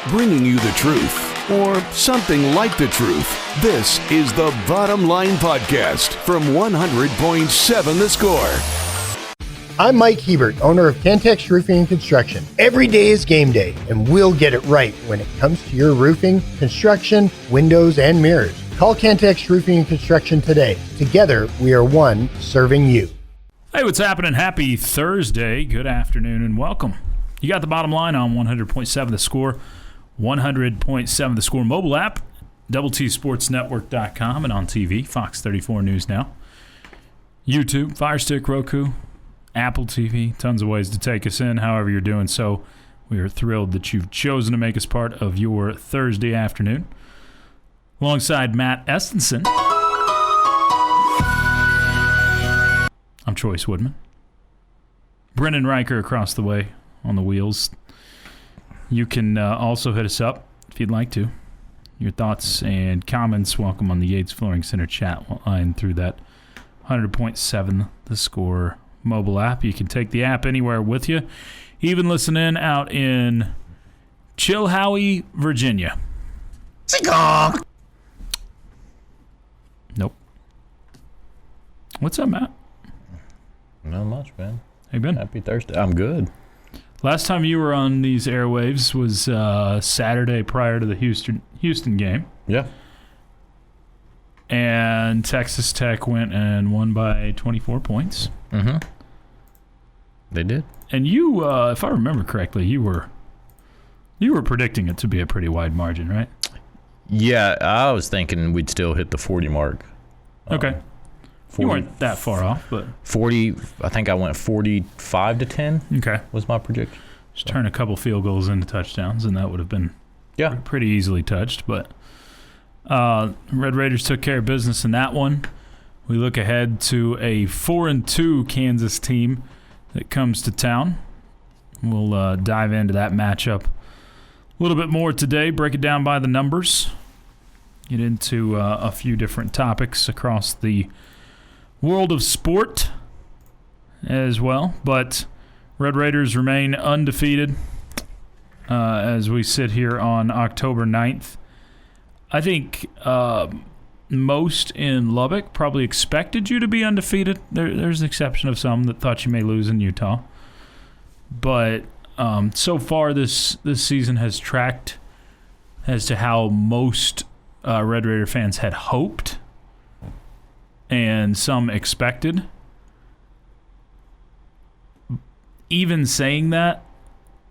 bringing you the truth, or something like the truth. This is the Bottom Line Podcast from 100.7 The Score. I'm Mike Hebert, owner of Cantex Roofing and Construction. Every day is game day, and we'll get it right when it comes to your roofing, construction, windows, and mirrors. Call Cantex Roofing and Construction today. Together, we are one serving you. Hey, what's happening? Happy Thursday. Good afternoon and welcome. You got the Bottom Line on 100.7 The Score, 100.7 The Score mobile app, TSportsNetwork.com, and on TV, Fox 34 News Now, YouTube, Fire Stick, Roku, Apple TV, tons of ways to take us in. However you're doing so, we are thrilled that you've chosen to make us part of your Thursday afternoon. Alongside Matt Estenson, I'm Chois Woodman. Brennan Riker across the way on the wheels. You can also hit us up if you'd like to. Your thoughts and comments welcome on the Yates Flooring Center chat line through that 100.7 The Score mobile app. You can take the app anywhere with you. Even listen in out in Chilhowie, Virginia. Nope. What's up, Matt? Not much, man. How you been? Happy Thursday. I'm good. Last time you were on these airwaves was Saturday prior to the Houston game. Yeah. And Texas Tech went and won by 24 points. Mm-hmm. They did. And you, if I remember correctly, you were predicting it to be a pretty wide margin, right? Yeah, I was thinking we'd still hit the 40 mark. Okay. 40, you weren't that far off, but 40. I think I went 45-10. Okay, was my prediction. Just turn a couple field goals into touchdowns, and that would have been pretty easily touched. But Red Raiders took care of business in that one. We look ahead to a 4-2 Kansas team that comes to town. We'll dive into that matchup a little bit more today. Break it down by the numbers. Get into a few different topics across the world of sport as well, but Red Raiders remain undefeated as we sit here on October 9th. I think most in Lubbock probably expected you to be undefeated. There's an exception of some that thought you may lose in Utah. But so far this season has tracked as to how most Red Raider fans had hoped and some expected. Even saying that,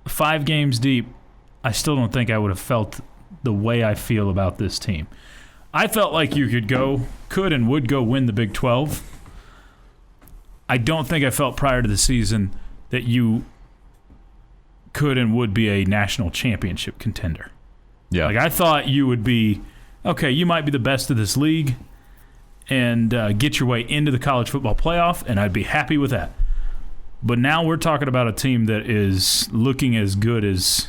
5 games deep, I still don't think I would have felt the way I feel about this team. I felt like you could and would go win the Big 12. I don't think I felt prior to the season that you could and would be a national championship contender. Yeah. Like I thought you would be, okay, you might be the best of this league and get your way into the college football playoff, and I'd be happy with that. But now we're talking about a team that is looking as good as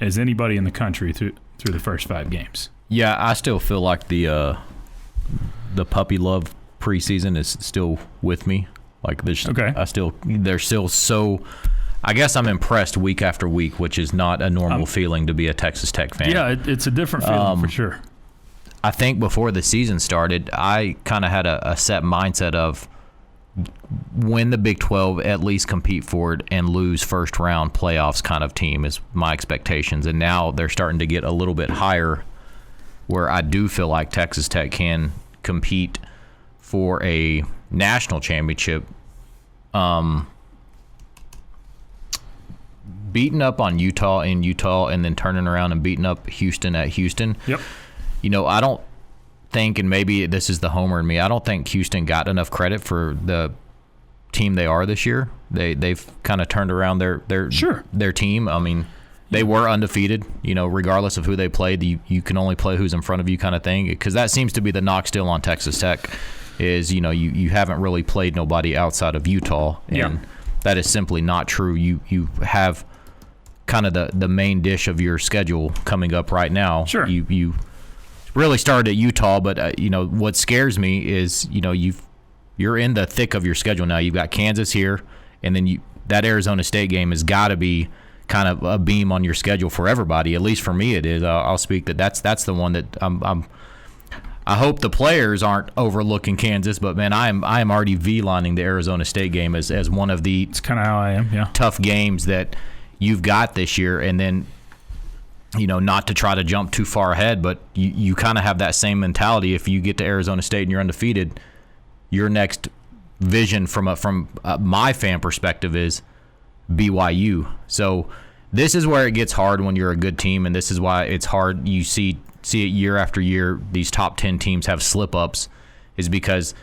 anybody in the country through the first 5 games. Yeah, I still feel like the puppy love preseason is still with me. Like they're still so. I guess I'm impressed week after week, which is not a normal feeling to be a Texas Tech fan. Yeah, it's a different feeling for sure. I think before the season started, I kind of had a set mindset of win the Big 12, at least compete for it, and lose first-round playoffs kind of team is my expectations. And now they're starting to get a little bit higher where I do feel like Texas Tech can compete for a national championship. Beating up on Utah in Utah and then turning around and beating up Houston at Houston. Yep. I don't think, and maybe this is the homer in me, I don't think Houston got enough credit for the team they are this year. They've kind of turned around their team. I mean, they were undefeated, regardless of who they played. You can only play who's in front of you kind of thing, because that seems to be the knock still on Texas Tech is, you haven't really played nobody outside of Utah, and that is simply not true. You have kind of the main dish of your schedule coming up right now. Sure. You really started at Utah, but what scares me is you're in the thick of your schedule now. You've got Kansas here, and then that Arizona State game has got to be kind of a beam on your schedule for everybody. At least for me, it is. I'll speak that's the one that I hope the players aren't overlooking Kansas, but man, I am already V-lining the Arizona State game as one of the it's kind of how I am, yeah, tough games that you've got this year. And then, not to try to jump too far ahead, but you kind of have that same mentality. If you get to Arizona State and you're undefeated, your next vision from my fan perspective is BYU. So this is where it gets hard when you're a good team, and this is why it's hard. You see it year after year. These top 10 teams have slip-ups, is because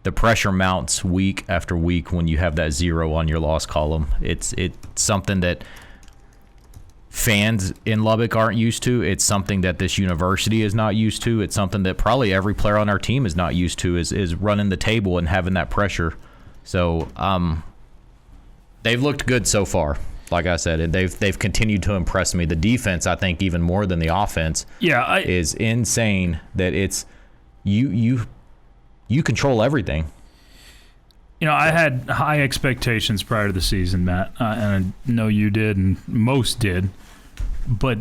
the pressure mounts week after week when you have that 0 on your loss column. It's something that fans in Lubbock aren't used to. It's something that this university is not used to. It's something that probably every player on our team is not used to, is running the table and having that pressure. So they've looked good so far. Like I said, and they've continued to impress me. The defense, I think, even more than the offense, is insane. That it's you control everything. I had high expectations prior to the season, Matt, and I know you did, and most did. But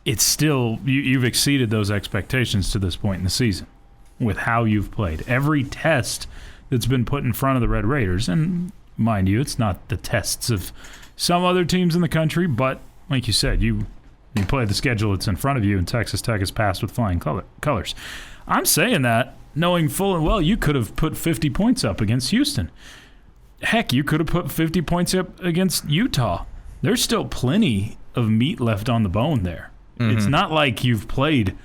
it's still you've exceeded those expectations to this point in the season with how you've played. Every test that's been put in front of the Red Raiders, and mind you, it's not the tests of some other teams in the country, but like you said, you play the schedule that's in front of you, and Texas Tech has passed with flying colors. I'm saying that knowing full and well you could have put 50 points up against Houston. Heck, you could have put 50 points up against Utah. There's still plenty of meat left on the bone there. Mm-hmm. It's not like you've played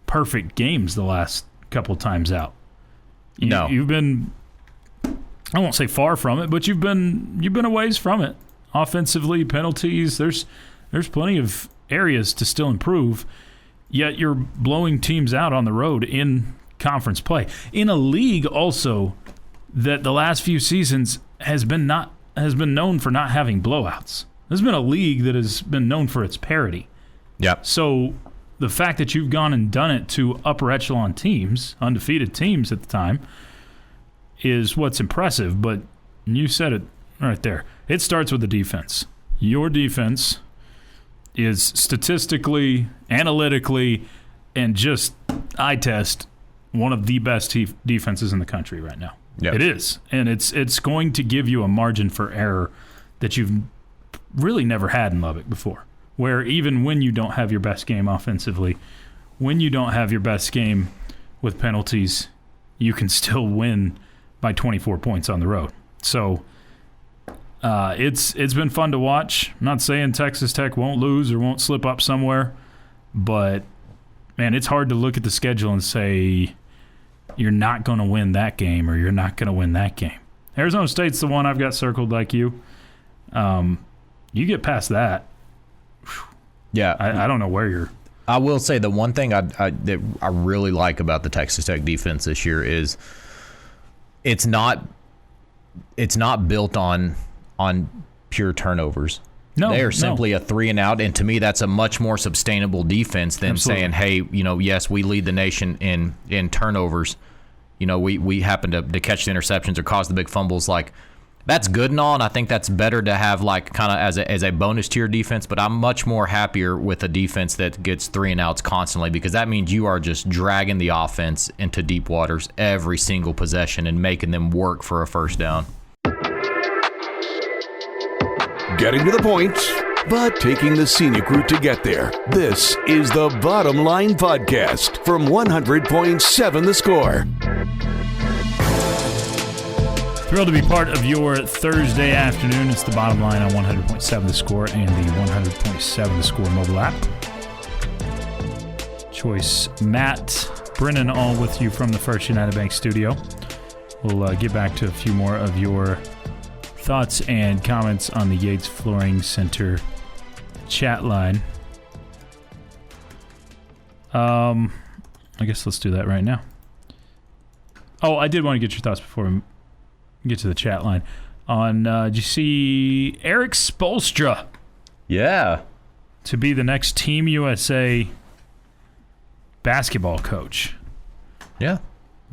perfect games the last couple times out. You've been, I won't say far from it, but you've been a ways from it. Offensively, penalties, there's plenty of areas to still improve, yet you're blowing teams out on the road in conference play. In a league also that the last few seasons has been known for not having blowouts. There's been a league that has been known for its parity. Yep. So the fact that you've gone and done it to upper echelon teams, undefeated teams at the time, is what's impressive, but you said it right there. It starts with the defense. Your defense is statistically, analytically, and just eye test one of the best defenses in the country right now. Yep. It is. And it's going to give you a margin for error that you've really never had in Lubbock before, where even when you don't have your best game offensively, when you don't have your best game with penalties, you can still win by 24 points on the road. So it's been fun to watch. I'm not saying Texas Tech won't lose or won't slip up somewhere, but, man, it's hard to look at the schedule and say you're not going to win that game or you're not going to win that game. Arizona State's the one I've got circled like you. You get past that. Yeah. I don't know where you're. I will say the one thing that I really like about the Texas Tech defense this year is it's not built on pure turnovers. No, they are simply a 3-and-out, and to me, that's a much more sustainable defense than Absolutely. saying, "Hey, yes, we lead the nation in turnovers. We happen to catch the interceptions or cause the big fumbles." Like, that's good and all, and I think that's better to have like kind of as a bonus to your defense. But I'm much more happier with a defense that gets 3-and-outs constantly, because that means you are just dragging the offense into deep waters every single possession and making them work for a first down. Getting to the point, but taking the scenic route to get there. This is the Bottom Line Podcast from 100.7 The Score. Thrilled to be part of your Thursday afternoon. It's the Bottom Line on 100.7 The Score and the 100.7 The Score mobile app. Choice Matt, Brennan, all with you from the First United Bank studio. We'll get back to a few more of your thoughts and comments on the Yates Flooring Center chat line. I guess let's do that right now. Oh, I did want to get your thoughts before we get to the chat line. Did you see Eric Spoelstra? Yeah. To be the next Team USA basketball coach. Yeah,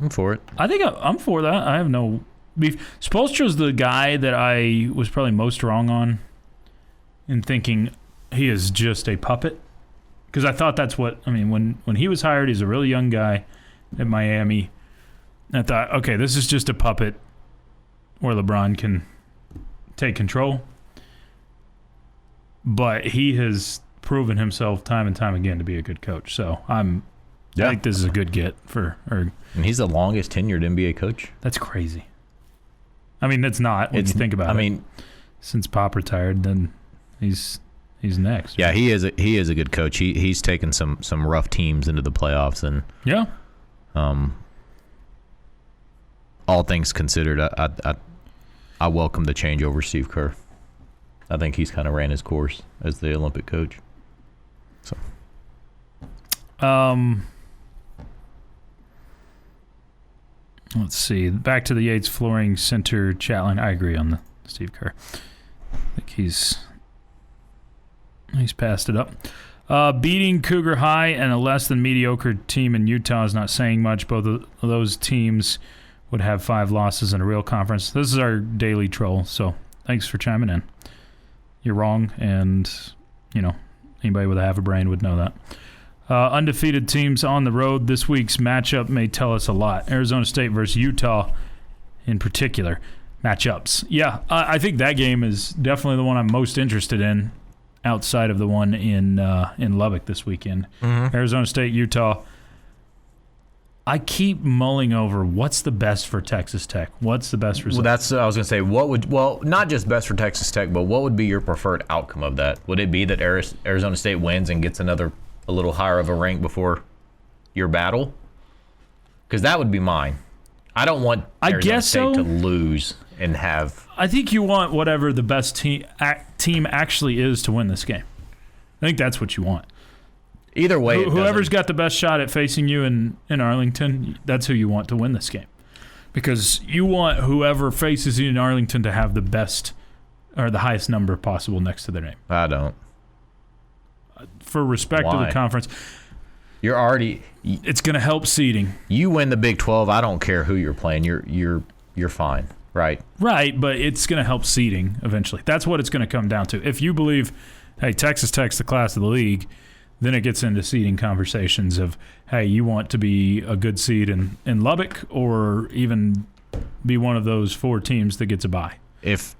I'm for it. I think I'm for that. I have no beef. Spoelstra's the guy that I was probably most wrong on in thinking he is just a puppet. Because I thought that's what, when he was hired, he's a really young guy at Miami. I thought, okay, this is just a puppet where LeBron can take control. But he has proven himself time and time again to be a good coach. So I think this is a good get for her. And he's the longest tenured NBA coach. That's crazy. That's not when you think about it. Since Pop retired, then he's next. Yeah, he is a good coach. He's taken some rough teams into the playoffs, and all things considered, I welcome the change over Steve Kerr. I think he's kind of ran his course as the Olympic coach. So, let's see. Back to the Yates Flooring Center chat line. I agree on the Steve Kerr. I think he's passed it up. Beating Cougar High and a less than mediocre team in Utah is not saying much. Both of those teams would have 5 losses in a real conference. This is our daily troll, so thanks for chiming in. You're wrong, and anybody with a half a brain would know that. Undefeated teams on the road. This week's matchup may tell us a lot. Arizona State versus Utah in particular. Matchups. Yeah, I think that game is definitely the one I'm most interested in outside of the one in Lubbock this weekend. Mm-hmm. Arizona State, Utah. I keep mulling over what's the best for Texas Tech. What's the best result? Well, I was going to say, not just best for Texas Tech, but what would be your preferred outcome of that? Would it be that Arizona State wins and gets a little higher of a rank before your battle? Because that would be mine. I don't want Arizona State to lose and have... I think you want whatever the best team actually is to win this game. I think that's what you want. Either way, whoever's got the best shot at facing you in Arlington, that's who you want to win this game. Because you want whoever faces you in Arlington to have the best or the highest number possible next to their name. I don't. For respect to the conference. It's going to help seeding. You win the Big 12, I don't care who you're playing. You're fine, right? Right, but it's going to help seeding eventually. That's what it's going to come down to. If you believe, hey, Texas Tech's the class of the league, then it gets into seeding conversations of, hey, you want to be a good seed in Lubbock or even be one of those 4 teams that gets a bye. If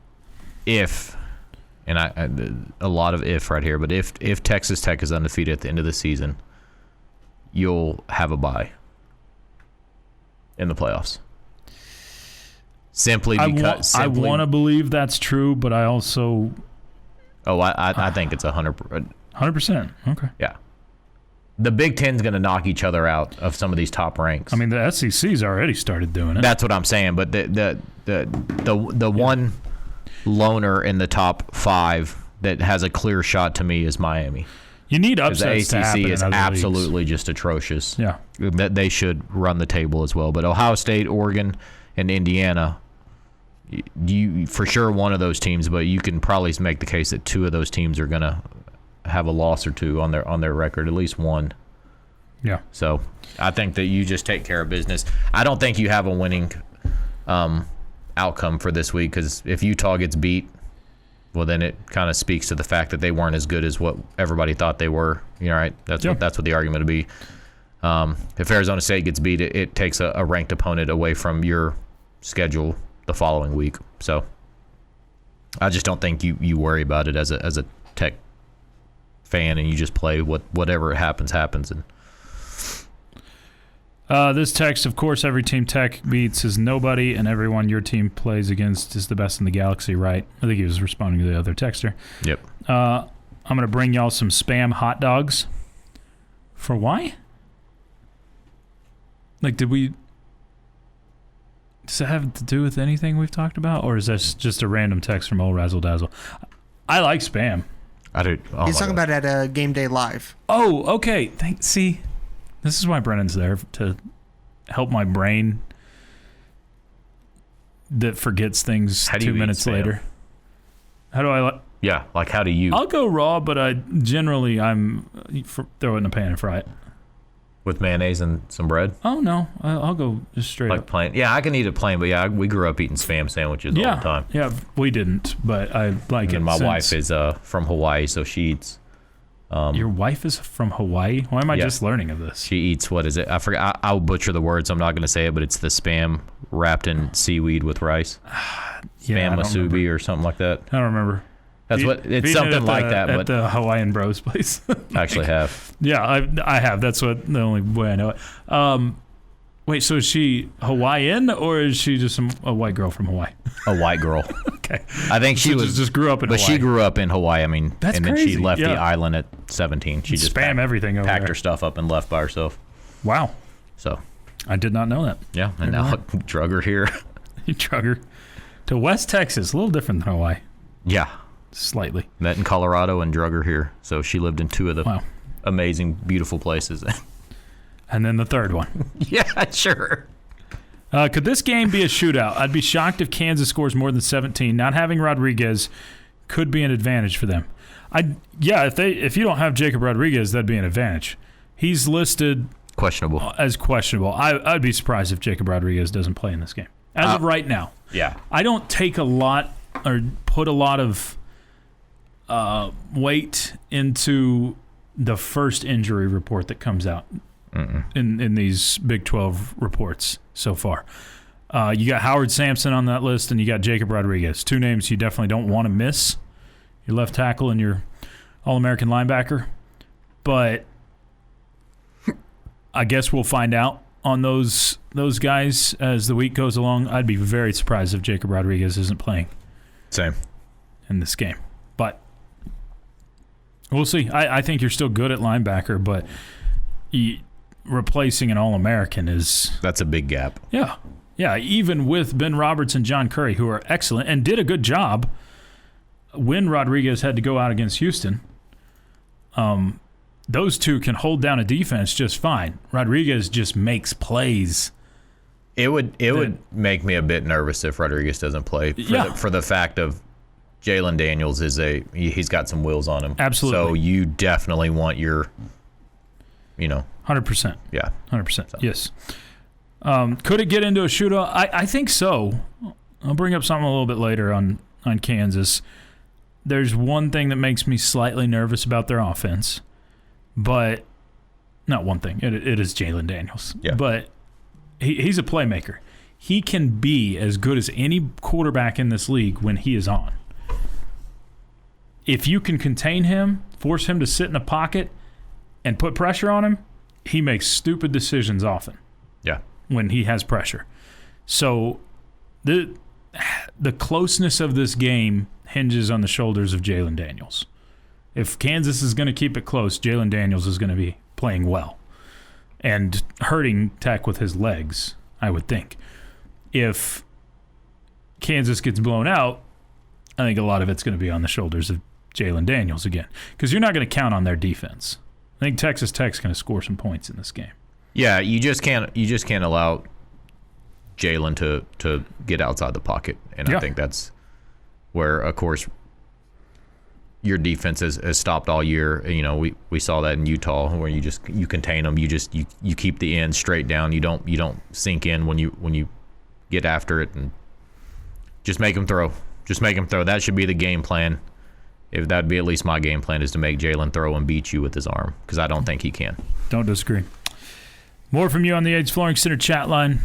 and a lot of if right here, but if Texas Tech is undefeated at the end of the season, you'll have a bye in the playoffs. Simply because I want to believe that's true, but I also... I think it's 100%. 100%. Okay. Yeah. The Big Ten's going to knock each other out of some of these top ranks. The SEC's already started doing it. That's what I'm saying. But the one loner in the top 5 that has a clear shot to me is Miami. You need upsets to happen. The ACC is absolutely leagues. Just atrocious. Yeah. That they should run the table as well. But Ohio State, Oregon, and Indiana, you for sure one of those teams, but you can probably make the case that 2 of those teams are going to have a loss or 2 on their record, at least one. Yeah. So I think that you just take care of business. I don't think you have a winning outcome for this week, because if Utah gets beat, well, then it kind of speaks to the fact that they weren't as good as what everybody thought they were. Right? That's what the argument would be. If Arizona State gets beat, it takes a ranked opponent away from your schedule the following week. So I just don't think you worry about it as a Tech fan, and you just play whatever happens. And this text, of course, every team Tech beats is nobody, and everyone your team plays against is the best in the galaxy, right? I think he was responding to the other texter. Yep. I'm going to bring y'all some Spam hot dogs. For why? Does that have to do with anything we've talked about, or is that just a random text from old Razzle Dazzle? I like Spam. I do. Oh, he's talking about at Game Day Live. Oh, okay. See, this is why Brennan's there, to help my brain that forgets things 2 minutes later. How do I... Yeah, how do you... I'll go raw, but I'm throw it in a pan and fry it. With mayonnaise and some bread? Oh, no. I'll go just straight up. Plain. Yeah, I can eat it plain, but yeah, we grew up eating Spam sandwiches all the time. Yeah, we didn't, but I like it. And my wife is from Hawaii, so she eats. Your wife is from Hawaii? Why am I just learning of this? She eats, what is it? I forgot. I'll butcher the words. I'm not going to say it, but it's the Spam wrapped in seaweed with rice. Spam masubi or something like that. I don't remember. It's something like that. At but the Hawaiian Bros place. I actually have. Yeah, I have. That's the only way I know it. Wait, so is she Hawaiian or is she just a white girl from Hawaii? A white girl. Okay. I think she just grew up in Hawaii. But she grew up in Hawaii. I mean, that's and crazy. Then she left the island at 17. She just packed packed her stuff up and left by herself. Wow. So I did not know that. Yeah, and now drug her here. You drug her to West Texas, a little different than Hawaii. Yeah. Slightly. Met in Colorado and drug her here. So she lived in two of the amazing, beautiful places. And then the third one. Yeah, sure. Could this game be a shootout? I'd be shocked if Kansas scores more than 17. Not having Rodriguez could be an advantage for them. If you don't have Jacob Rodriguez, that'd be an advantage. He's listed as questionable. I'd be surprised if Jacob Rodriguez doesn't play in this game. As of right now. Yeah. I don't take a lot or put a lot of weight into the first injury report that comes out in these Big 12 reports so far. You got Howard Sampson on that list, and you got Jacob Rodriguez. Two names you definitely don't want to miss. Your left tackle and your All-American linebacker. But I guess we'll find out on those guys as the week goes along. I'd be very surprised if Jacob Rodriguez isn't playing. Same. In this game. But we'll see. I think you're still good at linebacker, but replacing an All-American that's a big gap. Yeah. Yeah, even with Ben Roberts and John Curry, who are excellent and did a good job when Rodriguez had to go out against Houston, those two can hold down a defense just fine. Rodriguez just makes plays. It would make me a bit nervous if Rodriguez doesn't play for the fact of Jalon Daniels he's got some wheels on him. Absolutely. So you definitely want your 100%. Yeah. 100%. So. Yes. Could it get into a shootout? I think so. I'll bring up something a little bit later on Kansas. There's one thing that makes me slightly nervous about their offense, but not one thing. It is Jalon Daniels. Yeah. But he's a playmaker. He can be as good as any quarterback in this league when he is on. If you can contain him, force him to sit in a pocket, and put pressure on him, he makes stupid decisions often. Yeah. When he has pressure. So the closeness of this game hinges on the shoulders of Jalon Daniels. If Kansas is going to keep it close, Jalon Daniels is going to be playing well and hurting Tech with his legs, I would think. If Kansas gets blown out, I think a lot of it's going to be on the shoulders of Jalon Daniels again, because you're not going to count on their defense. I think Texas Tech's going to score some points in this game. Yeah, you just can't allow Jalon to get outside the pocket, and I think that's where, of course, your defense has stopped all year. You know, we saw that in Utah, where you contain them. You keep the end straight down. You don't sink in when you get after it, and just make them throw. Just make them throw. That should be the game plan. If that'd be at least my game plan, is to make Jalon throw and beat you with his arm, because I don't think he can. Don't disagree. More from you on the Aids Flooring Center chat line.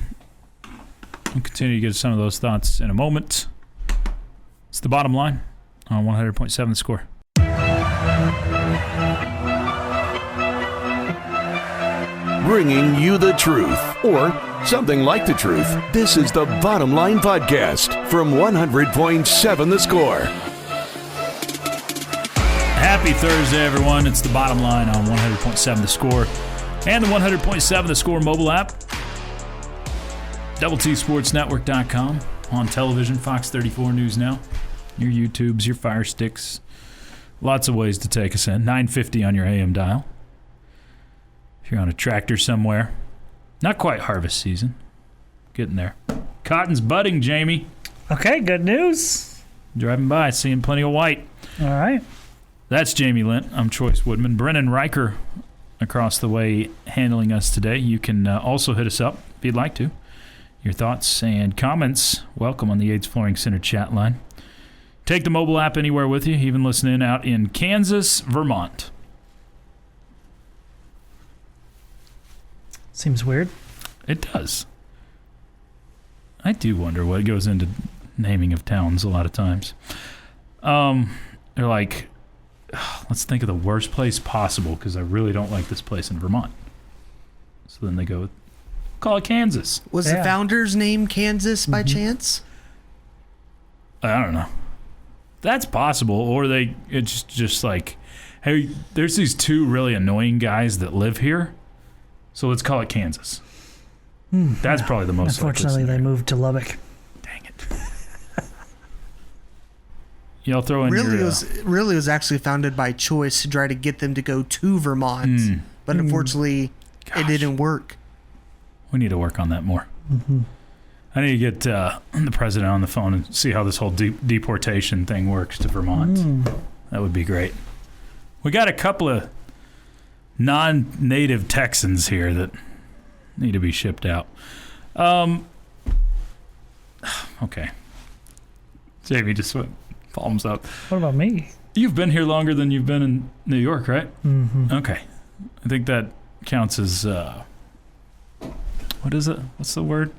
We'll continue to get some of those thoughts in a moment. It's the bottom line on 100.7 The Score. Bringing you the truth, or something like the truth. This is the Bottom Line Podcast from 100.7 The Score. Happy Thursday, everyone. It's the Bottom Line on 100.7 The Score and the 100.7 The Score mobile app. TSportsNetwork.com. On television, Fox 34 News Now. Your YouTubes, your Fire Sticks. Lots of ways to take us in. 950 on your AM dial. If you're on a tractor somewhere. Not quite harvest season. Getting there. Cotton's budding, Jamie. Okay, good news. Driving by, seeing plenty of white. All right. That's Jamie Lent. I'm Chois Woodman. Brennan Riker across the way handling us today. You can also hit us up if you'd like to. Your thoughts and comments, welcome on the Yates Flooring Center chat line. Take the mobile app anywhere with you, even listening out in Kansas, Vermont. Seems weird. It does. I do wonder what goes into naming of towns a lot of times. They're like, let's think of the worst place possible because I really don't like this place in Vermont. So then they go, call it Kansas. Was the founder's name Kansas by chance? I don't know. That's possible. Or it's just like, hey, there's these two really annoying guys that live here, so let's call it Kansas. That's probably the most. Unfortunately, they moved to Lubbock. Dang it. Y'all throw in Really, it was actually founded by Choice to try to get them to go to Vermont, but unfortunately, it didn't work. We need to work on that more. I need to get the president on the phone and see how this whole deportation thing works to Vermont. That would be great. We got a couple of non-native Texans here that need to be shipped out. Okay. Jamie just went palms up. What about me? You've been here longer than you've been in New York, right? Mm-hmm. Okay. I think that counts as, what is it? What's the word?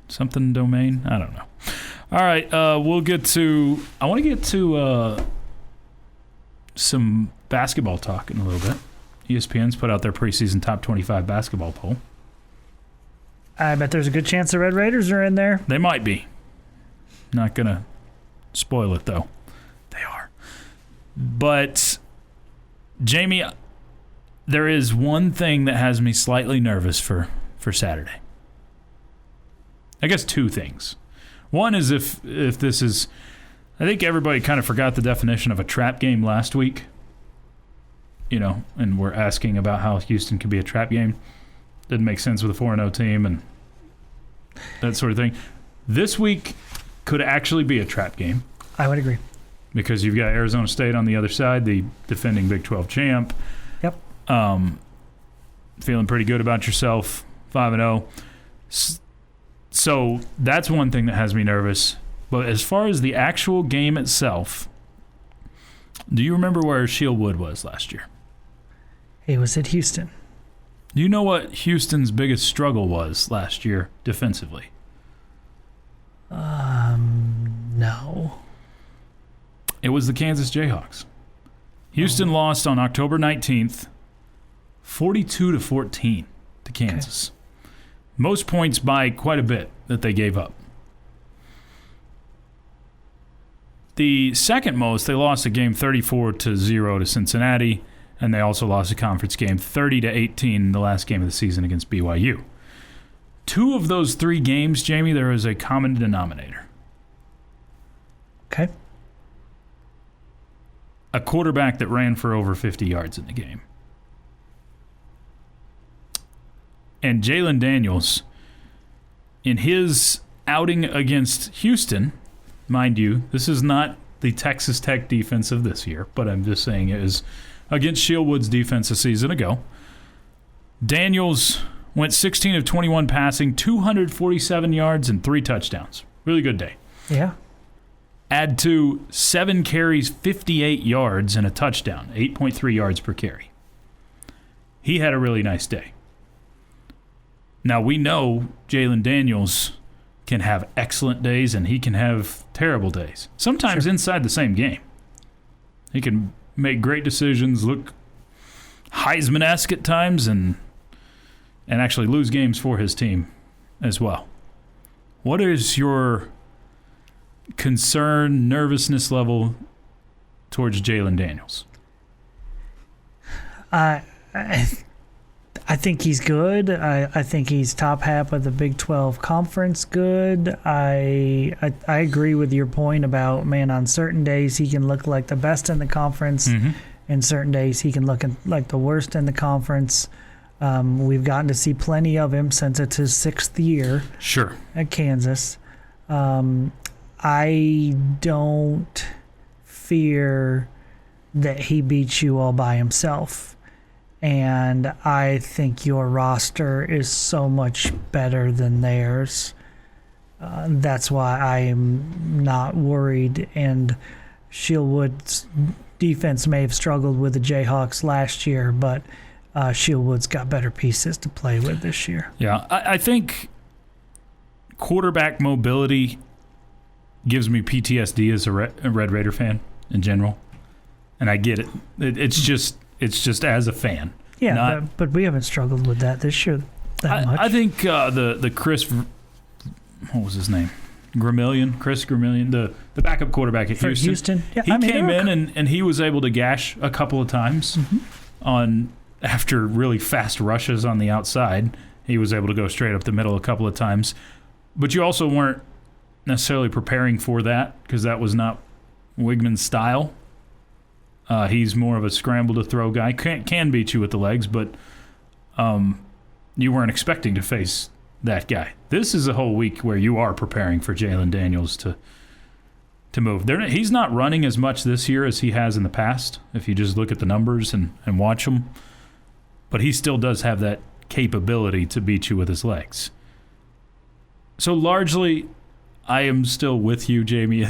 Something domain? I don't know. All right. I want to get to some basketball talk in a little bit. ESPN's put out their preseason top 25 basketball poll. I bet there's a good chance the Red Raiders are in there. They might be. Not going to spoil it, though. They are. But, Jamie, there is one thing that has me slightly nervous for Saturday. I guess two things. One is if this is... I think everybody kind of forgot the definition of a trap game last week. And we're asking about how Houston could be a trap game. Didn't make sense with a 4-0 team and that sort of thing. This week could actually be a trap game. I would agree. Because you've got Arizona State on the other side, the defending Big 12 champ. Yep. Feeling pretty good about yourself, 5-0. So that's one thing that has me nervous. But as far as the actual game itself, do you remember where Shield Wood was last year? He was at Houston. Do you know what Houston's biggest struggle was last year defensively? No. It was the Kansas Jayhawks. Houston lost on October 19th, 42-14 to Kansas. Okay. Most points by quite a bit that they gave up. The second most, they lost a game 34-0 to Cincinnati, and they also lost a conference game 30-18 in the last game of the season against BYU. Two of those three games, Jamie, there is a common denominator. Okay. A quarterback that ran for over 50 yards in the game. And Jalon Daniels, in his outing against Houston, mind you, this is not the Texas Tech defense of this year, but I'm just saying it is against Shieldwood's defense a season ago. Daniels went 16 of 21 passing, 247 yards, and 3 touchdowns. Really good day. Yeah. Add to 7 carries, 58 yards, and a touchdown, 8.3 yards per carry. He had a really nice day. Now, we know Jalon Daniels can have excellent days and he can have terrible days. Sometimes inside the same game. He can make great decisions, look Heisman-esque at times, and actually lose games for his team as well. What is your concern, nervousness level towards Jalon Daniels? I think he's good. I think he's top half of the Big 12 conference good. I agree with your point about, man, on certain days he can look like the best in the conference, and certain days he can look like the worst in the conference. We've gotten to see plenty of him since it's his 6th year at Kansas. I don't fear that he beats you all by himself. And I think your roster is so much better than theirs. That's why I'm not worried. And Shieldwood's defense may have struggled with the Jayhawks last year, but Shieldwood's got better pieces to play with this year. Yeah, I think quarterback mobility gives me PTSD as a Red Raider fan in general, and I get it. It's just as a fan. Yeah, but we haven't struggled with that this year that much. I think the Chris, what was his name? Chris Gramillion, the backup quarterback at Houston. Yeah, he came in and he was able to gash a couple of times after really fast rushes on the outside. He was able to go straight up the middle a couple of times. But you also weren't necessarily preparing for that because that was not Wigman's style. He's more of a scramble to throw guy. Can beat you with the legs, but you weren't expecting to face that guy. This is a whole week where you are preparing for Jalon Daniels to move. He's not running as much this year as he has in the past, if you just look at the numbers and watch him. But he still does have that capability to beat you with his legs. So largely, I am still with you, Jamie.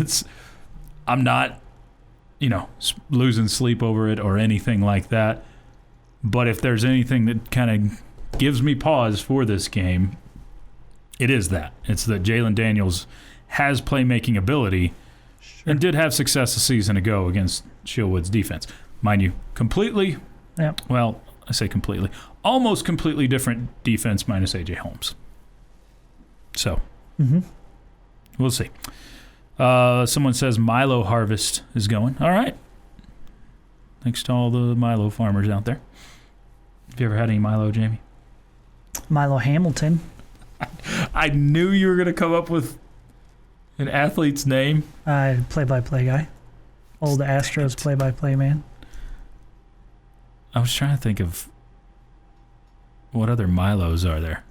I'm not, losing sleep over it or anything like that. But if there's anything that kind of gives me pause for this game, it is that. It's that Jalon Daniels has playmaking ability and did have success a season ago against Shieldwood's defense. Mind you, completely, well, I say completely, almost completely different defense minus A.J. Holmes. So, we'll see. Someone says Milo harvest is going. All right. Thanks to all the Milo farmers out there. Have you ever had any Milo, Jamie? Milo Hamilton. I knew you were going to come up with an athlete's name. Play-by-play guy. Old Astros play-by-play man. I was trying to think of what other Milos are there.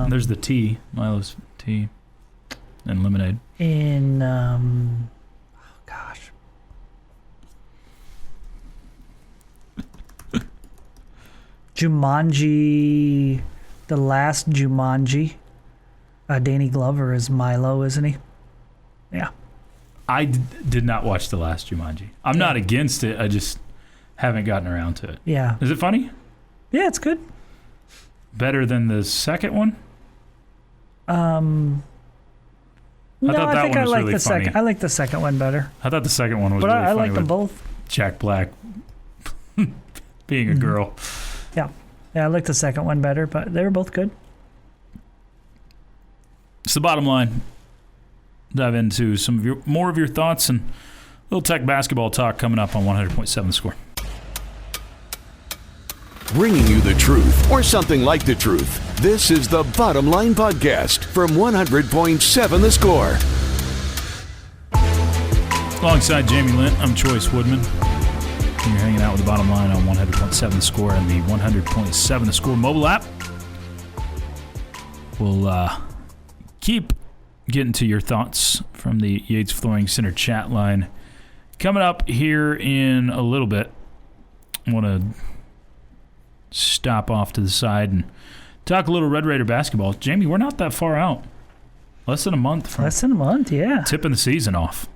There's the tea, Milo's tea, and lemonade. Jumanji, the last Jumanji. Danny Glover is Milo, isn't he? Yeah. I did not watch the last Jumanji. I'm not against it. I just haven't gotten around to it. Yeah. Is it funny? Yeah, it's good. Better than the second one? I thought that one was really funny. I like the second one better. I thought the second one was really funny. But I like them both. Jack Black being a girl. Yeah, I like the second one better, but they were both good. It's the bottom line. Dive into more of your thoughts and a little Tech basketball talk coming up on 100.7 The Score. Bringing you the truth, or something like the truth. This is the Bottom Line Podcast from 100.7 The Score. Alongside Jamie Lent, I'm Chois Woodman. And you're hanging out with the Bottom Line on 100.7 The Score and the 100.7 The Score mobile app. We'll keep getting to your thoughts from the Yates Flooring Center chat line. Coming up here in a little bit, I want to stop off to the side and talk a little Red Raider basketball. Jamie, we're not that far out. Less than a month from yeah. Tipping the season off.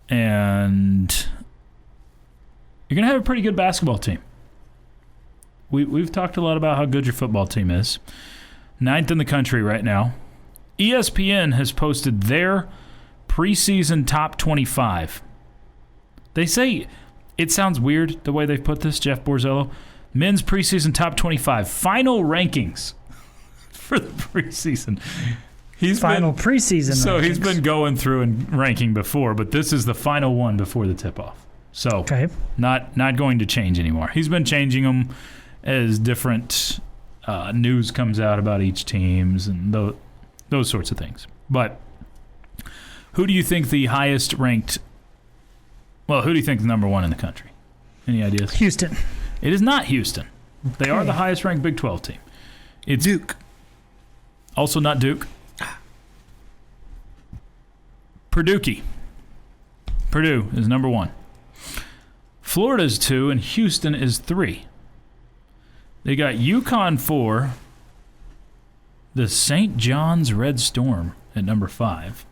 And you're going to have a pretty good basketball team. We've talked a lot about how good your football team is. 9th in the country right now. ESPN has posted their preseason top 25. They say, it sounds weird the way they've put this, Jeff Borzello. Men's preseason top 25. Final rankings for the preseason. He's been going through and ranking before, but this is the final one before the tip-off. So not going to change anymore. He's been changing them as different news comes out about each teams and those sorts of things. But who do you think the highest ranked? Well, who do you think is number one in the country? Any ideas? Houston. It is not Houston. They are the highest ranked Big 12 team. It's Duke. Also not Duke. Purdue. Purdue is number 1. Florida is 2, and Houston is 3. They got UConn 4, the St. John's Red Storm at number 5.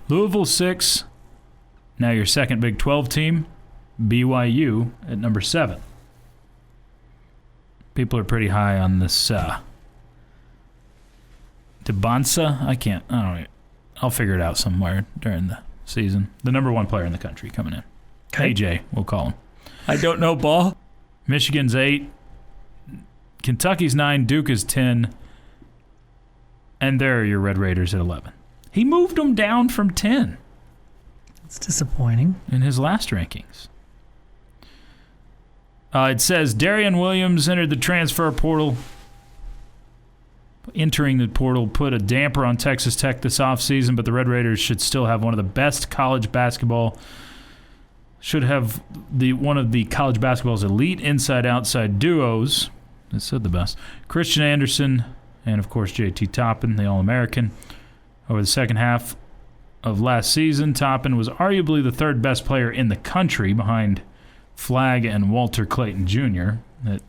Louisville 6, now your second Big 12 team, BYU at number 7. People are pretty high on this Debansa. I'll figure it out somewhere during the season. The number 1 player in the country coming in. Okay. AJ, we'll call him. I don't know ball. Michigan's 8. Kentucky's 9. Duke is 10. And there are your Red Raiders at 11. He moved them down from 10. It's disappointing. In his last rankings. It says Darian Williams entered the transfer portal. Entering the portal put a damper on Texas Tech this offseason, but the Red Raiders should still have one of the best college basketball. Should have one of the college basketball's elite inside-outside duos. It said the best. Christian Anderson and, of course, J.T. Toppin, the All-American. Over the second half of last season, Toppin was arguably the third best player in the country behind Flagg and Walter Clayton Jr. that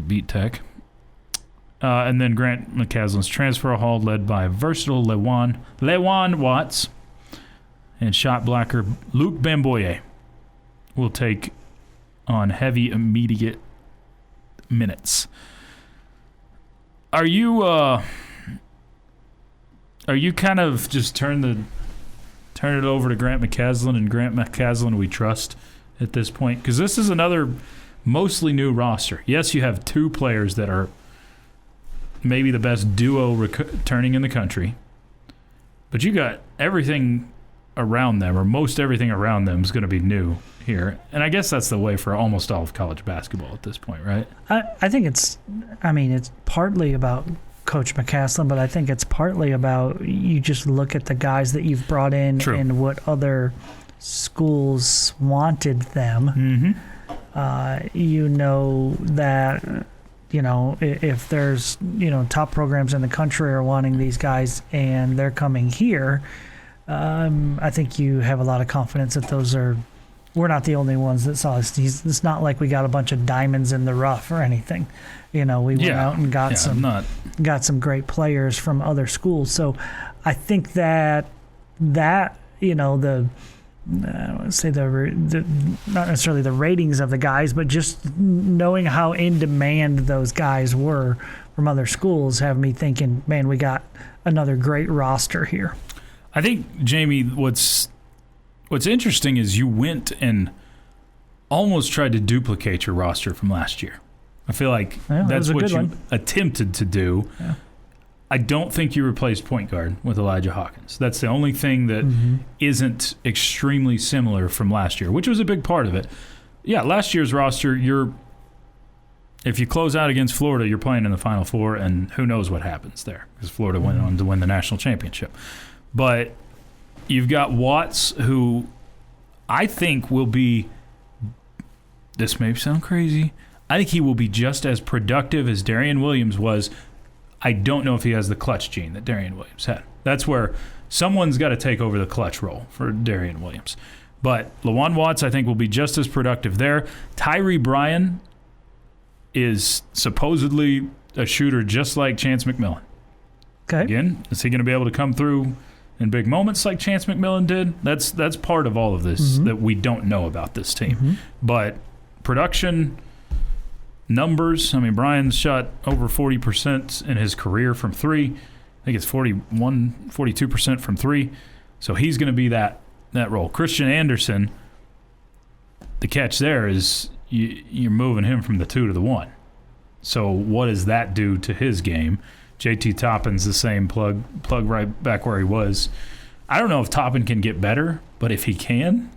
beat Tech. And then Grant McCaslin's transfer haul led by versatile Lewan Watts and shot blocker Luke Bamboye will take on heavy immediate minutes. Are you kind of just turn it over to Grant McCaslin and Grant McCaslin we trust at this point? Because this is another mostly new roster. Yes, you have 2 players that are maybe the best duo returning in the country, but you got everything around them, or most everything around them is going to be new here. And I guess that's the way for almost all of college basketball at this point, right? I think it's partly about Coach McCaslin, but I think it's partly about you just look at the guys that you've brought in. True. And what other schools wanted them. You know that, if there's, top programs in the country are wanting these guys and they're coming here, I think you have a lot of confidence that we're not the only ones that saw this. It's not like we got a bunch of diamonds in the rough or anything. We went out and got some great players from other schools. So I think that the I would say the not necessarily the ratings of the guys, but just knowing how in demand those guys were from other schools have me thinking, man, we got another great roster here. I think, Jamie, what's interesting is you went and almost tried to duplicate your roster from last year. I feel like that's what you attempted to do. Yeah. I don't think you replaced point guard with Elijah Hawkins. That's the only thing that isn't extremely similar from last year, which was a big part of it. Yeah, last year's roster, if you close out against Florida, you're playing in the Final Four, and who knows what happens there, because Florida went on to win the national championship. But you've got Watts, who I think will be, this may sound crazy, I think he will be just as productive as Darian Williams was. I don't know if he has the clutch gene that Darian Williams had. That's where someone's got to take over the clutch role for Darian Williams. But Lawan Watts, I think, will be just as productive there. Tyree Bryan is supposedly a shooter just like Chance McMillan. Okay. Again, is he going to be able to come through in big moments like Chance McMillan did? That's part of all of this that we don't know about this team. But production, numbers, Bryan's shot over 40% in his career from three. I think it's 42% from three. So he's going to be that role. Christian Anderson, the catch there is you're moving him from the 2 to the 1. So what does that do to his game? J.T. Toppin's the same plug right back where he was. I don't know if Toppin can get better, but if he can,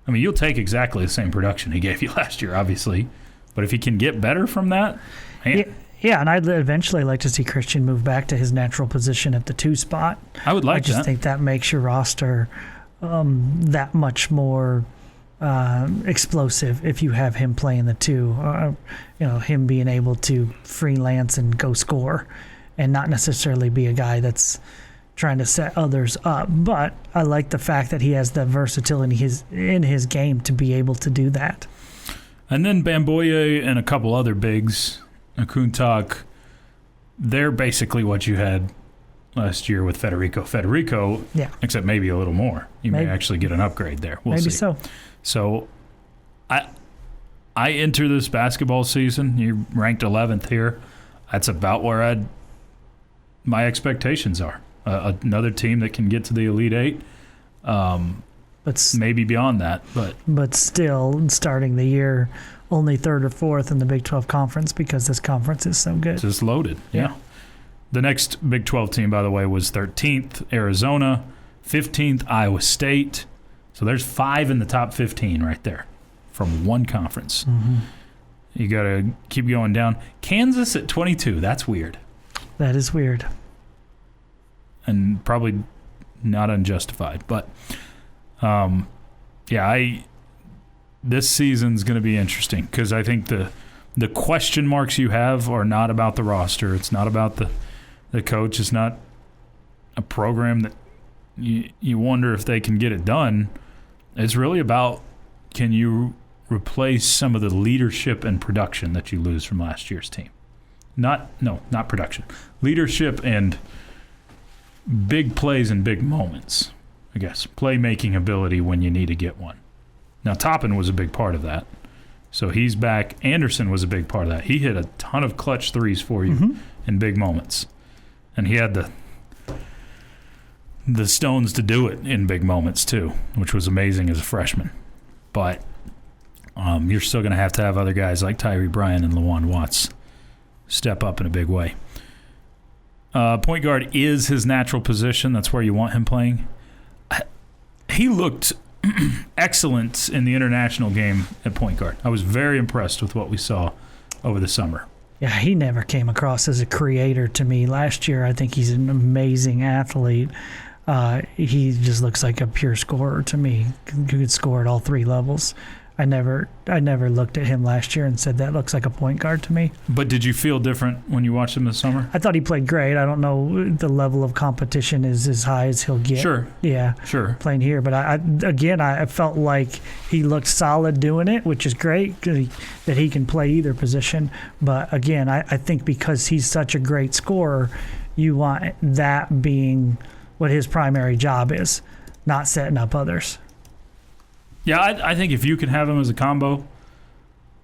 you'll take exactly the same production he gave you last year, obviously. But if he can get better from that, man. Yeah, and I'd eventually like to see Christian move back to his natural position at the 2 spot. I would like that. I just think that makes your roster that much more explosive if you have him playing the 2. Him being able to freelance and go score and not necessarily be a guy that's trying to set others up. But I like the fact that he has the versatility in his game to be able to do that. And then Bamboye and a couple other bigs, Akuntak, they're basically what you had last year with Federico. Federico, except maybe a little more. You may actually get an upgrade there. We'll see. So. So I enter this basketball season, you're ranked 11th here. That's about where my expectations are. Another team that can get to the Elite Eight. But maybe beyond that. But still, starting the year only third or fourth in the Big 12 Conference because this conference is so good. Just loaded, yeah. The next Big 12 team, by the way, was 13th, Arizona, 15th, Iowa State. So there's 5 in the top 15 right there from one conference. Mm-hmm. You got to keep going down. Kansas at 22, that's weird. That is weird. And probably not unjustified. But, this season's going to be interesting because I think the question marks you have are not about the roster. It's not about the coach. It's not a program that you wonder if they can get it done. It's really about, can you replace some of the leadership and production that you lose from last year's team? Not production. Leadership and big plays and big moments, I guess. Playmaking ability when you need to get one. Now, Toppin was a big part of that. So he's back. Anderson was a big part of that. He hit a ton of clutch threes for you in big moments. And he had the stones to do it in big moments too, which was amazing as a freshman. But you're still going to have other guys like Tyree Bryan and Lawan Watts step up in a big way. Point guard is his natural position. That's where you want him playing. He looked excellent in the international game at point guard. I was very impressed with what we saw over the summer. Yeah, he never came across as a creator to me. Last year, I think he's an amazing athlete. He just looks like a pure scorer to me. He could score at all 3 levels. I never looked at him last year and said that looks like a point guard to me. But did you feel different when you watched him this summer? I thought he played great. I don't know the level of competition is as high as he'll get. Sure. Yeah. Sure. Playing here, but I felt like he looked solid doing it, which is great that he can play either position. But again, I think because he's such a great scorer, you want that being what his primary job is, not setting up others. Yeah, I think if you can have him as a combo,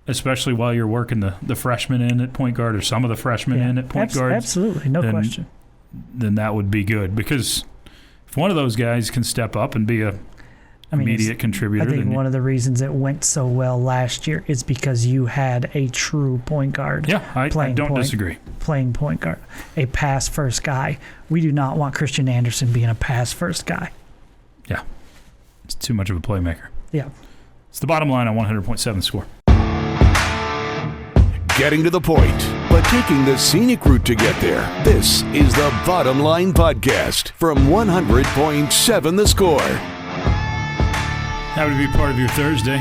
especially while you're working the freshmen in at point guard or some of the freshmen in at point guard. Absolutely, no question. Then that would be good because if one of those guys can step up and be immediate contributor. I think one of the reasons it went so well last year is because you had a true point guard. Yeah, I don't disagree. Playing point guard, a pass-first guy. We do not want Christian Anderson being a pass-first guy. Yeah, it's too much of a playmaker. Yeah. It's the bottom line on 100.7 Score. Getting to the point, but taking the scenic route to get there. This is the Bottom Line Podcast from 100.7 The Score. Happy to be part of your Thursday.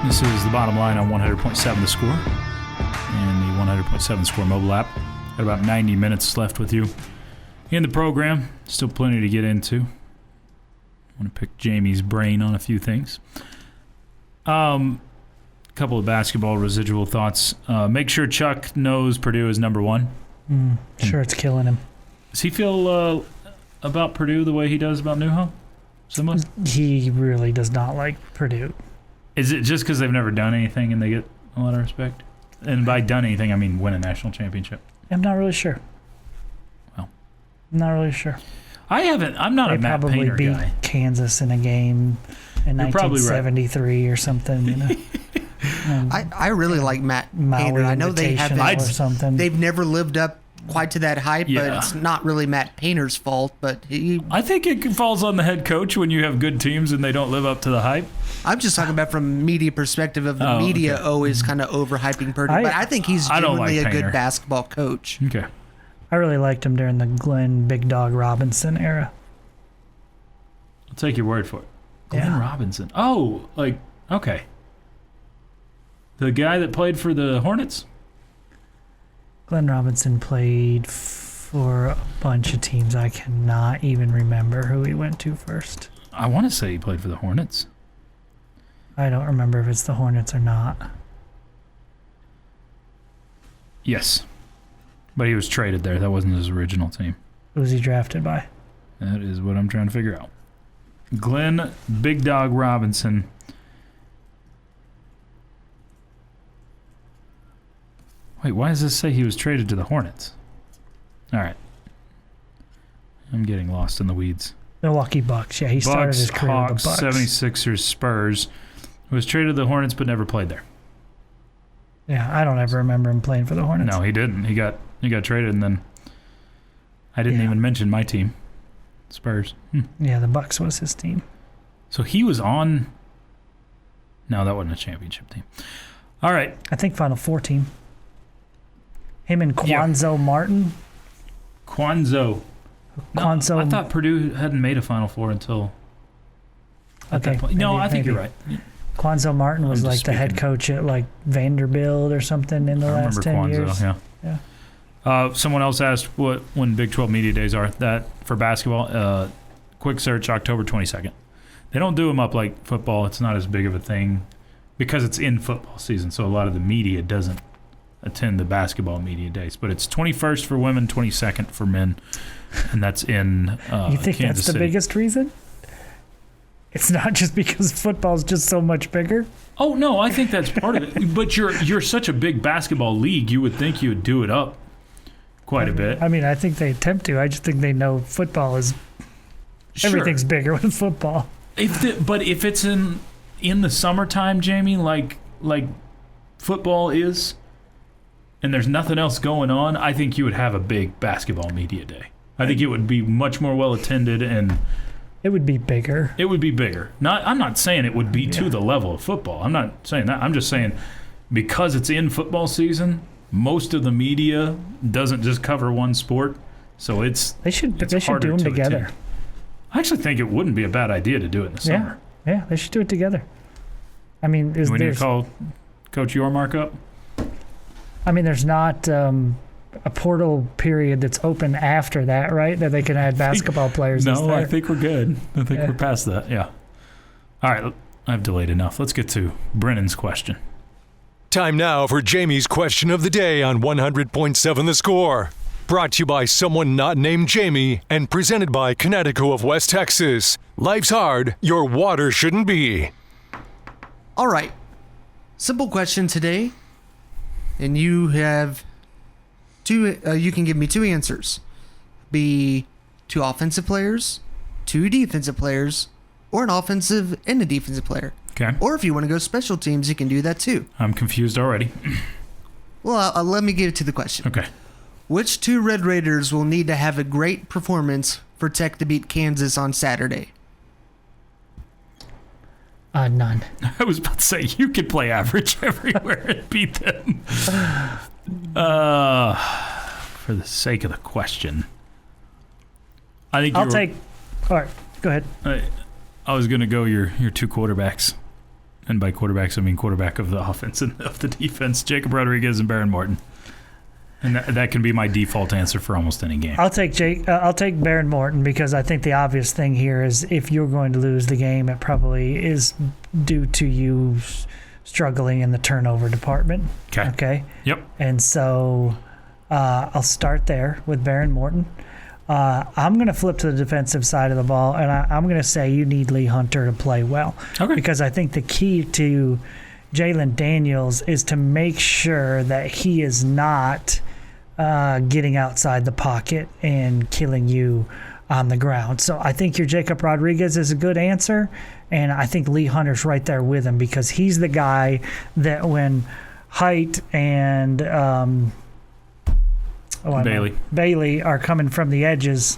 This is the Bottom Line on 100.7 The Score and the 100.7 Score mobile app. Got about 90 minutes left with you in the program. Still plenty to get into. I want to pick Jamie's brain on a few things. Couple of basketball residual thoughts. Make sure Chuck knows Purdue is number 1. Sure, it's killing him. Does he feel about Purdue the way he does about Newhow? Similar? He really does not like Purdue. Is it just because they've never done anything and they get a lot of respect? And by done anything, I mean win a national championship. I'm not really sure. Well, I'm not really sure. I'm not a Matt Painter guy. They probably beat Kansas in a game in 1973 or something. You know. I really like Matt Painter. I know they haven't. They've never lived up quite to that hype, but it's not really Matt Painter's fault. But I think it falls on the head coach when you have good teams and they don't live up to the hype. I'm just talking about from media perspective of the media always kind of overhyping Purdue, but I think he's genuinely a good basketball coach. Okay. I really liked him during the Glenn Big Dog Robinson era. I'll take your word for it. Glenn Robinson. Oh, okay. The guy that played for the Hornets? Glenn Robinson played for a bunch of teams. I cannot even remember who he went to first. I want to say he played for the Hornets. I don't remember if it's the Hornets or not. Yes. But he was traded there. That wasn't his original team. Who was he drafted by? That is what I'm trying to figure out. Glenn Big Dog Robinson. Wait, why does this say he was traded to the Hornets? All right. I'm getting lost in the weeds. Milwaukee Bucks. Yeah, he started his career Hawks, with the Bucks. 76ers, Spurs. He was traded to the Hornets but never played there. Yeah, I don't ever remember him playing for the Hornets. No, he didn't. He got traded, and then I didn't even mention my team, Spurs. Yeah, the Bucks was his team. So he was on... No, that wasn't a championship team. All right. I think Final Four team. Him and Quanzo Martin. Quanzo. I thought Purdue hadn't made a Final Four until... Okay. No, I think you're right. Quanzo Martin was like the head coach at like Vanderbilt or something in the last 10 years. Yeah. Someone else asked when Big 12 Media Days are. That for basketball, quick search, October 22nd. They don't do them up like football. It's not as big of a thing because it's in football season, so a lot of the media doesn't attend the basketball media days. But it's 21st for women, 22nd for men, and that's in You think Kansas that's the City. biggest reason? It's not just because football's just so much bigger? Oh, no, I think that's part of it. But you're such a big basketball league, you would think you would do it up quite a bit. I mean, I think they attempt to. I just think they know football is... Everything's bigger with football. But if it's in the summertime, Jamie, like football is, and there's nothing else going on, I think you would have a big basketball media day. I think it would be much more well attended and... It would be bigger. It would be bigger. I'm not saying it would be to the level of football. I'm not saying that. I'm just saying because it's in football season, most of the media doesn't just cover one sport, so they should do them together. Attend. I actually think it wouldn't be a bad idea to do it in the summer. Yeah, they should do it together. I mean, we need to call Coach Yormark up? I mean, there's not a portal period that's open after that, right? That they can add basketball players. No, I think we're good. I think we're past that. Yeah. All right, I've delayed enough. Let's get to Brennan's question. Time now for Jamie's question of the day on 100.7 The Score. Brought to you by someone not named Jamie and presented by Connecticut of West Texas. Life's hard, your water shouldn't be. All right. Simple question today. And you have you can give me two answers. Be two offensive players, two defensive players, or an offensive and a defensive player. Okay. Or if you want to go special teams, you can do that too. I'm confused already. Well, let me get to the question. Okay. Which two Red Raiders will need to have a great performance for Tech to beat Kansas on Saturday? None. I was about to say, you could play average everywhere and beat them. For the sake of the question, I think All right, go ahead. I was going to go your two quarterbacks. And by quarterbacks, I mean quarterback of the offense and of the defense, Jacob Rodriguez and Baron Morton. And that can be my default answer for almost any game. I'll take Baron Morton because I think the obvious thing here is if you're going to lose the game, it probably is due to you struggling in the turnover department. Okay. Yep. And so I'll start there with Baron Morton. I'm going to flip to the defensive side of the ball, and I'm going to say you need Lee Hunter to play well. Okay. Because I think the key to Jalon Daniels is to make sure that he is not getting outside the pocket and killing you on the ground. So I think your Jacob Rodriguez is a good answer, and I think Lee Hunter's right there with him because he's the guy that when Height and Bailey are coming from the edges,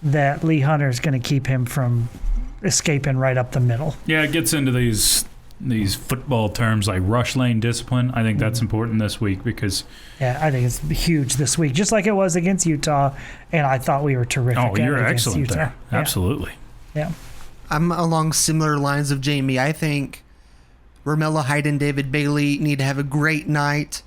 that Lee Hunter is going to keep him from escaping right up the middle. Yeah, it gets into these football terms like rush lane discipline. I think that's important this week because... Yeah, I think it's huge this week, just like it was against Utah, and I thought we were terrific. Oh, you're against excellent Utah. there. Yeah. Absolutely. Yeah. I'm along similar lines of Jamie. I think Romello Height and David Bailey need to have a great night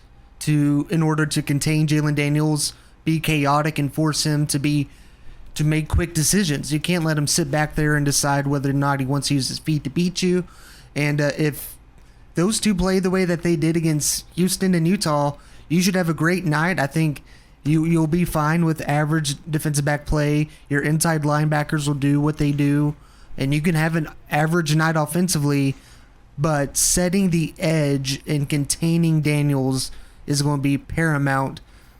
in order to contain Jalon Daniels, be chaotic and force him to make quick decisions. You can't let him sit back there and decide whether or not he wants to use his feet to beat you. And if those two play the way that they did against Houston and Utah, you should have a great night. I think you'll be fine with average defensive back play. Your inside linebackers will do what they do, and you can have an average night offensively, but setting the edge and containing Daniels is going to be paramount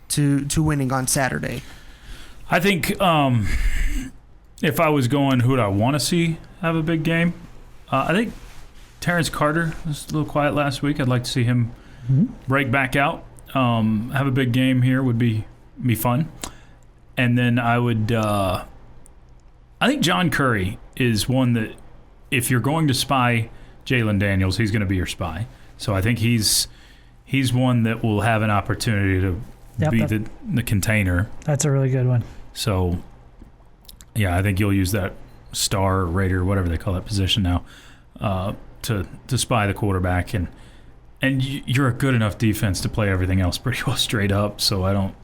to winning on Saturday. I think if I was going, who would I want to see have a big game? I think Terrence Carter was a little quiet last week. I'd like to see him break back out. Have a big game here would be fun. And then I think John Curry is one that if you're going to spy Jalon Daniels, he's going to be your spy. So I think he's one that will have an opportunity to be the container. That's a really good one. So, yeah, I think you'll use that star, Raider, whatever they call that position now, to spy the quarterback. And you're a good enough defense to play everything else pretty well straight up. So I don't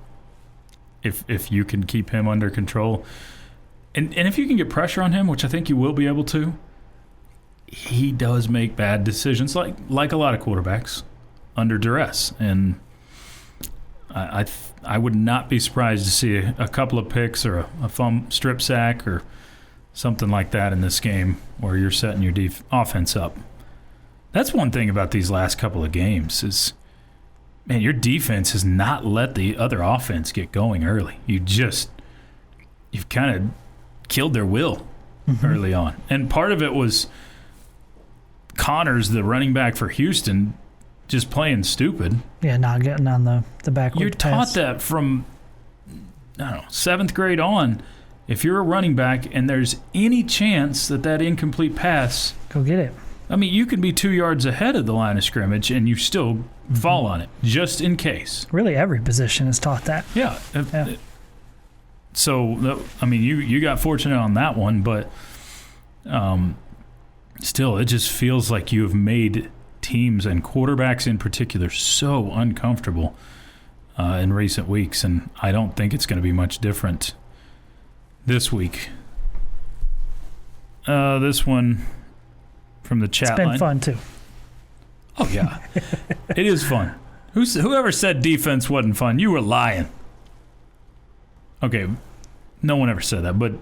– if you can keep him under control – and if you can get pressure on him, which I think you will be able to, he does make bad decisions like a lot of quarterbacks under duress. And I would not be surprised to see a couple of picks or a strip sack or something like that in this game where you're setting your offense up. That's one thing about these last couple of games is, man, your defense has not let the other offense get going early. You've kind of killed their will early on. And part of it was Connors, the running back for Houston, just playing stupid. Yeah, not getting on the backward You're pass. taught that from, I don't know, 7th grade on. If you're a running back and there's any chance that incomplete pass, go get it. I mean, you can be 2 yards ahead of the line of scrimmage and you still fall on it, just in case. Really, every position is taught that. Yeah. So, I mean, you got fortunate on that one, but still, it just feels like you have made teams and quarterbacks in particular so uncomfortable in recent weeks, and I don't think it's going to be much different this week. This one from the chat line. It's been fun, too. Oh, yeah. It is fun. Whoever said defense wasn't fun, you were lying. Okay, no one ever said that, but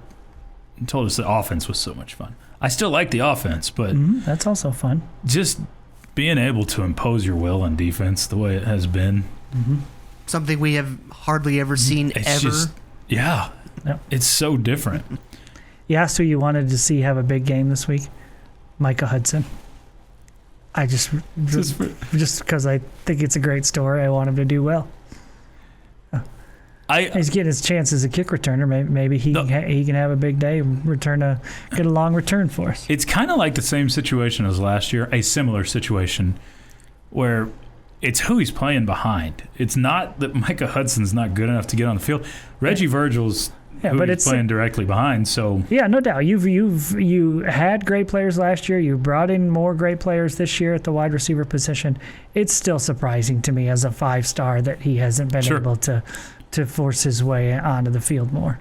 told us the offense was so much fun. I still like the offense, but that's also fun. Just being able to impose your will on defense the way it has been. Something we have hardly ever seen ever. Yep. It's so different. You asked who you wanted to see have a big game this week. Micah Hudson. I just because I think it's a great story, I want him to do well. He's getting his chance as a kick returner. Maybe he can have a big day and get a long return for us. It's kind of like the same situation as last year, a similar situation where it's who he's playing behind. It's not that Micah Hudson's not good enough to get on the field. Reggie Virgil's he's playing directly behind. So yeah, no doubt. You had great players last year. You brought in more great players this year at the wide receiver position. It's still surprising to me as a 5-star that he hasn't been able to force his way onto the field more.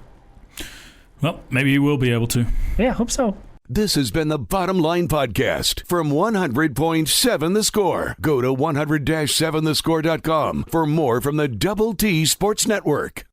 Well, maybe he will be able to. Yeah, hope so. This has been the Bottom Line Podcast from 100.7 The Score. Go to 100-7thescore.com for more from the Double T Sports Network.